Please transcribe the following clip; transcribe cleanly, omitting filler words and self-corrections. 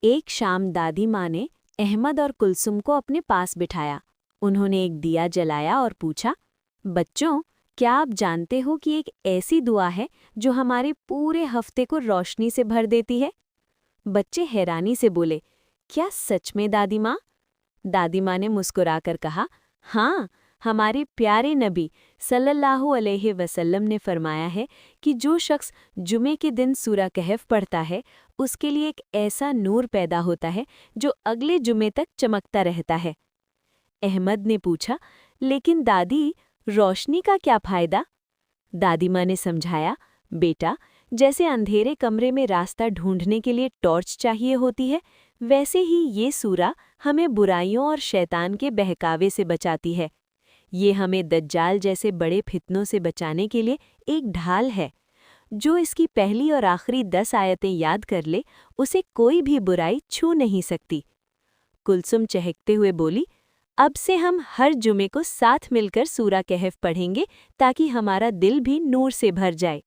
ایک شام دادی ماں نے احمد اور کلثم کو اپنے پاس بٹھایا۔ انہوں نے ایک دیا جلایا اور پوچھا، بچوں، کیا آپ جانتے ہو کہ ایک ایسی دعا ہے جو ہمارے پورے ہفتے کو روشنی سے بھر دیتی ہے؟ بچے حیرانی سے بولے، کیا سچ میں دادی ماں؟ دادی ماں نے مسکرا کر کہا، ہاں، ہمارے پیارے نبی صلی اللہ علیہ وسلم نے فرمایا ہے کہ جو شخص جمعے کے دن سورہ کہف پڑھتا ہے، اس کے لیے ایک ایسا نور پیدا ہوتا ہے جو اگلے جمعے تک چمکتا رہتا ہے۔ احمد نے پوچھا، لیکن دادی، روشنی کا کیا فائدہ؟ دادی ماں نے سمجھایا، بیٹا، جیسے اندھیرے کمرے میں راستہ ڈھونڈنے کے لیے ٹارچ چاہیے ہوتی ہے، ویسے ہی یہ سورہ ہمیں برائیوں اور شیطان کے بہکاوے سے بچاتی ہے۔ یہ ہمیں دجال جیسے بڑے فتنوں سے بچانے کے لیے ایک ڈھال ہے۔ جو اس کی پہلی اور آخری 10 آیتیں یاد کر لے، اسے کوئی بھی برائی چھو نہیں سکتی۔ کلثم چہکتے ہوئے بولی، اب سے ہم ہر جمعے کو ساتھ مل کر سورہ کہف پڑھیں گے تاکہ ہمارا دل بھی نور سے بھر جائے۔